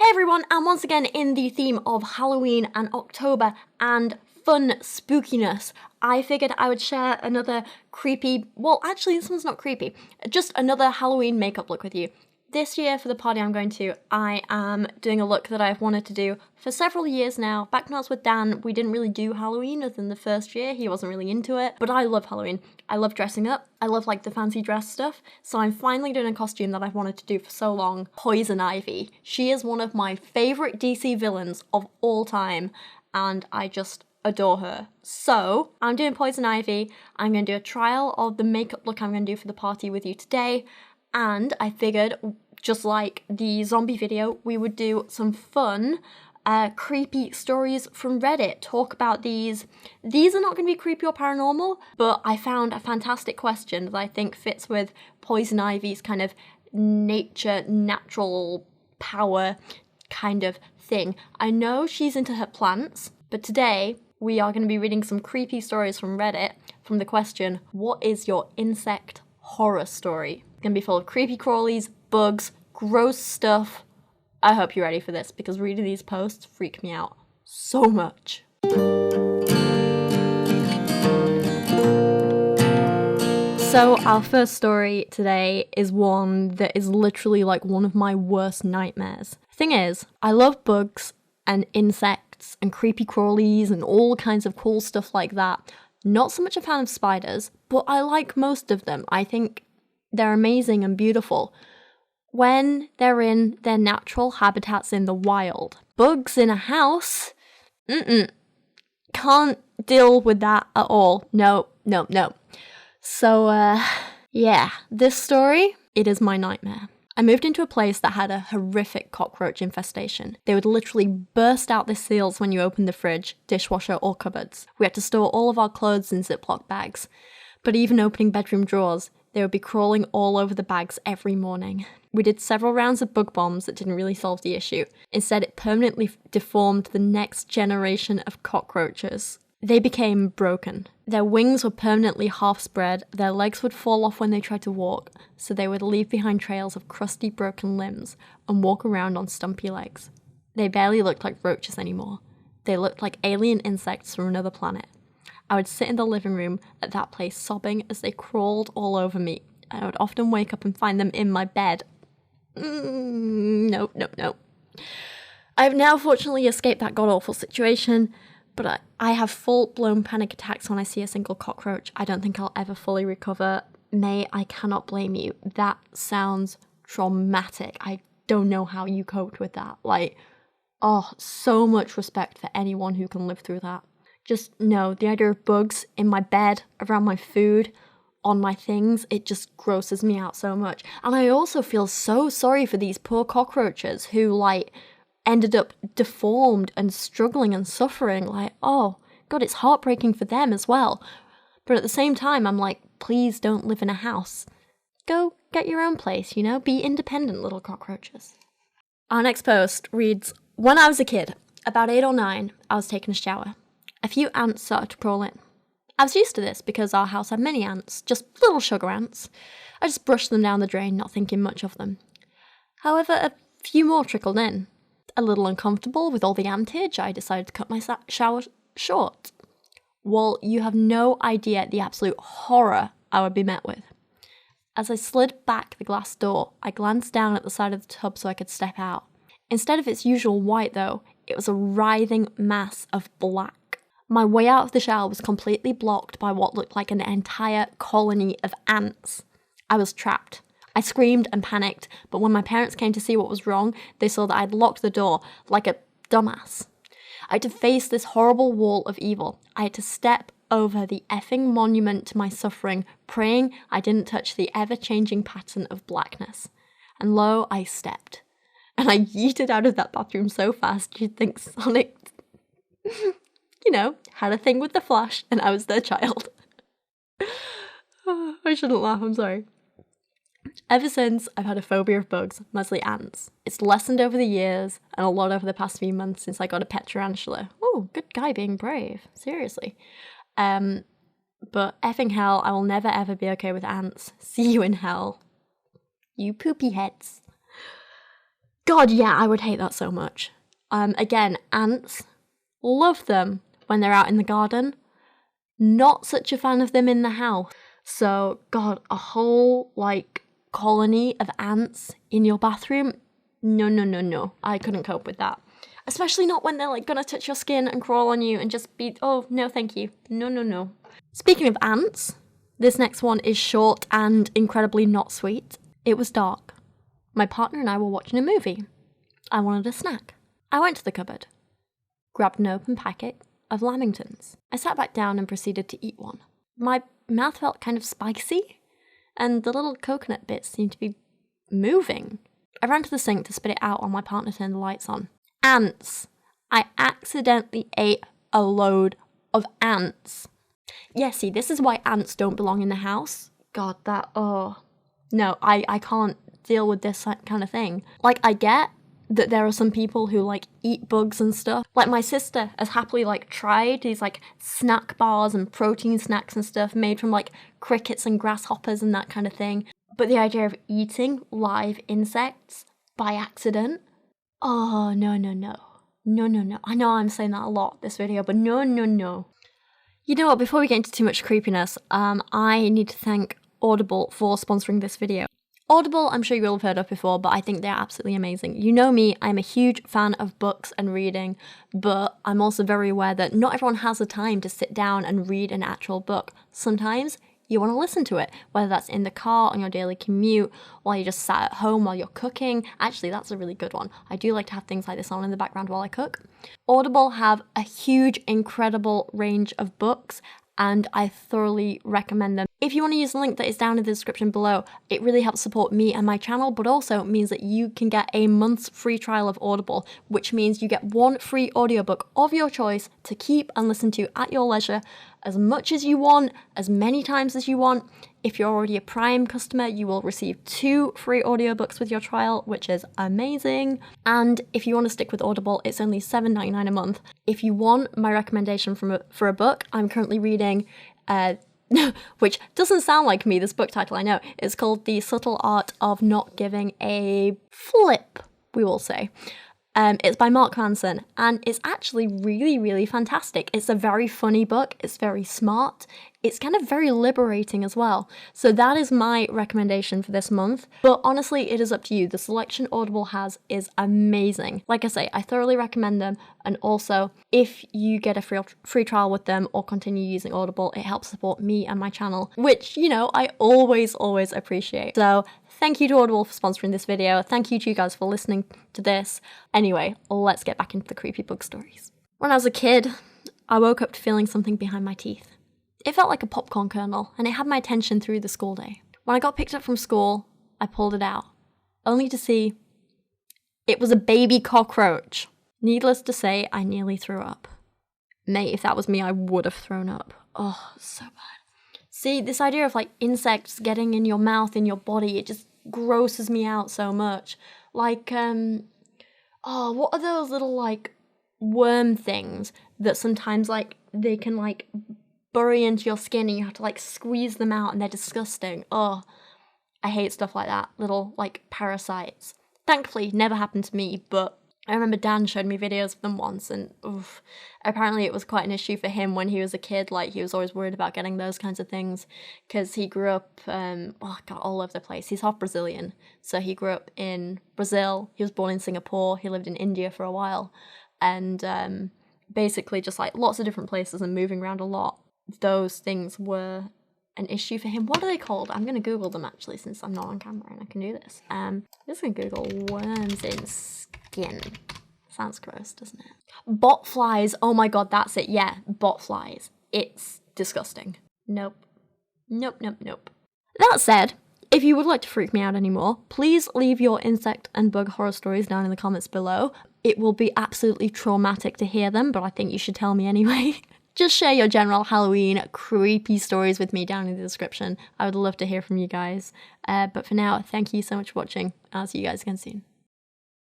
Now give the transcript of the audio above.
Hey everyone, and once again in the theme of Halloween and October and fun spookiness, I figured I would share another creepy, well actually this one's not creepy, just another Halloween makeup look with you. This year for the party I'm going to, I am doing a look that I've wanted to do for several years now. Back when I was with Dan, we didn't really do Halloween other than the first year. He wasn't really into it, but I love Halloween. I love dressing up. I love like the fancy dress stuff. So I'm finally doing a costume that I've wanted to do for so long. Poison Ivy. She is one of my favorite DC villains of all time, and I just adore her. So I'm doing Poison Ivy. I'm going to do a trial of the makeup look I'm going to do for the party with you today. And I figured, just like the zombie video, we would do some fun, creepy stories from Reddit. Talk about these. These are not going to be creepy or paranormal, but I found a fantastic question that I think fits with Poison Ivy's kind of nature, natural power kind of thing. I know she's into her plants, but today we are going to be reading some creepy stories from Reddit from the question, what is your insect horror story? It's going to be full of creepy crawlies, bugs, gross stuff. I hope you're ready for this because reading these posts freak me out so much. So our first story today is one that is literally like one of my worst nightmares. Thing is, I love bugs and insects and creepy crawlies and all kinds of cool stuff like that. Not so much a fan of spiders, but I like most of them. I think they're amazing and beautiful when they're in their natural habitats in the wild. Bugs in a house? Can't deal with that at all. No. So, yeah, this story, it is my nightmare. I moved into a place that had a horrific cockroach infestation. They would literally burst out the seals when you opened the fridge, dishwasher, or cupboards. We had to store all of our clothes in Ziploc bags. But even opening bedroom drawers, they would be crawling all over the bags every morning. We did several rounds of bug bombs that didn't really solve the issue. Instead, it permanently deformed the next generation of cockroaches. They became broken. Their wings were permanently half spread, their legs would fall off when they tried to walk, so they would leave behind trails of crusty, broken limbs and walk around on stumpy legs. They barely looked like roaches anymore. They looked like alien insects from another planet. I would sit in the living room at that place sobbing as they crawled all over me. I would often wake up and find them in my bed. No. I have now fortunately escaped that god-awful situation, but I have full-blown panic attacks when I see a single cockroach. I don't think I'll ever fully recover. May, I cannot blame you. That sounds traumatic. I don't know how you coped with that. So much respect for anyone who can live through that. Just no, the idea of bugs in my bed, around my food, on my things, it just grosses me out so much. And I also feel so sorry for these poor cockroaches who, ended up deformed and struggling and suffering. Oh, God, it's heartbreaking for them as well. But at the same time, I'm like, please don't live in a house. Go get your own place, Be independent, little cockroaches. Our next post reads, when I was a kid, about 8 or 9, I was taking a shower. A few ants started to crawl in. I was used to this because our house had many ants, just little sugar ants. I just brushed them down the drain, not thinking much of them. However, a few more trickled in. A little uncomfortable with all the antage, I decided to cut my shower short. Well, you have no idea the absolute horror I would be met with. As I slid back the glass door, I glanced down at the side of the tub so I could step out. Instead of its usual white, though, it was a writhing mass of black. My way out of the shower was completely blocked by what looked like an entire colony of ants. I was trapped. I screamed and panicked, but when my parents came to see what was wrong, they saw that I'd locked the door like a dumbass. I had to face this horrible wall of evil. I had to step over the effing monument to my suffering, praying I didn't touch the ever-changing pattern of blackness. And lo, I stepped. And I yeeted out of that bathroom so fast you'd think Sonic... had a thing with the Flash, and I was their child. I shouldn't laugh, I'm sorry. Ever since, I've had a phobia of bugs, mostly ants. It's lessened over the years, and a lot over the past few months since I got a pet tarantula. Oh, good guy being brave, seriously. But effing hell, I will never ever be okay with ants. See you in hell. You poopy heads. God, yeah, I would hate that so much. Again, ants, love them when they're out in the garden. Not such a fan of them in the house. So, God, a whole, like, colony of ants in your bathroom? No, no, no, no. I couldn't cope with that. Especially not when they're, like, gonna touch your skin and crawl on you and just be, oh, no, thank you. No, no, no. Speaking of ants, this next one is short and incredibly not sweet. It was dark. My partner and I were watching a movie. I wanted a snack. I went to the cupboard, grabbed an open packet of Lamingtons. I sat back down and proceeded to eat one. My mouth felt kind of spicy, and the little coconut bits seemed to be moving. I ran to the sink to spit it out while my partner turned the lights on. Ants. I accidentally ate a load of ants. Yeah, see, this is why ants don't belong in the house. God, no, I can't deal with this kind of thing. Like, I get that there are some people who, like, eat bugs and stuff. Like, my sister has happily, like, tried these, like, snack bars and protein snacks and stuff made from, like, crickets and grasshoppers and that kind of thing. But the idea of eating live insects by accident? Oh, no, no, no. No, no, no. I know I'm saying that a lot, this video, but no, no, no. You know what, before we get into too much creepiness, I need to thank Audible for sponsoring this video. Audible, I'm sure you will have heard of before, but I think they're absolutely amazing. You know me, I'm a huge fan of books and reading, but I'm also very aware that not everyone has the time to sit down and read an actual book. Sometimes you want to listen to it, whether that's in the car, on your daily commute, while you're just sat at home while you're cooking. Actually, that's a really good one. I do like to have things like this on in the background while I cook. Audible have a huge, incredible range of books, and I thoroughly recommend them. If you want to use the link that is down in the description below, it really helps support me and my channel, but also means that you can get a month's free trial of Audible, which means you get one free audiobook of your choice to keep and listen to at your leisure, as much as you want, as many times as you want. If you're already a Prime customer, you will receive 2 free audiobooks with your trial, which is amazing. And if you want to stick with Audible, it's only $7.99 a month. If you want my recommendation for a book, I'm currently reading, which doesn't sound like me, this book title, I know. It's called The Subtle Art of Not Giving a Flip, we will say. It's by Mark Manson, and it's actually really, really fantastic. It's a very funny book. It's very smart. It's kind of very liberating as well. So that is my recommendation for this month. But honestly, it is up to you. The selection Audible has is amazing. Like I say, I thoroughly recommend them. And also, if you get a free trial with them or continue using Audible, it helps support me and my channel, which, you know, I always appreciate. So thank you to Audible for sponsoring this video. Thank you to you guys for listening to this. Anyway, let's get back into the creepy bug stories. When I was a kid, I woke up to feeling something behind my teeth. It felt like a popcorn kernel, and it had my attention through the school day. When I got picked up from school, I pulled it out, only to see it was a baby cockroach. Needless to say, I nearly threw up. Mate, if that was me, I would have thrown up. Oh, so bad. See, this idea of, like, insects getting in your mouth, in your body, it just grosses me out so much. Like, what are those little, like, worm things that sometimes, like, they can, like, bury into your skin and you have to, like, squeeze them out, and they're disgusting. Oh, I hate stuff like that. Little, like, parasites. Thankfully, never happened to me, but I remember Dan showed me videos of them once, and oof, apparently it was quite an issue for him when he was a kid. Like, he was always worried about getting those kinds of things, because he grew up, all over the place. He's half Brazilian, so he grew up in Brazil. He was born in Singapore. He lived in India for a while, and basically just, like, lots of different places and moving around a lot. Those things were an issue for him. What are they called? I'm going to Google them, actually, since I'm not on camera and I can do this. I'm just going to Google worms in skin. Sounds gross, doesn't it? Bot flies. Oh my god, that's it. Yeah, bot flies. It's disgusting. Nope. Nope, nope, nope. That said, if you would like to freak me out anymore, please leave your insect and bug horror stories down in the comments below. It will be absolutely traumatic to hear them, but I think you should tell me anyway. Just share your general Halloween creepy stories with me down in the description. I would love to hear from you guys. But for now, thank you so much for watching. I'll see you guys again soon.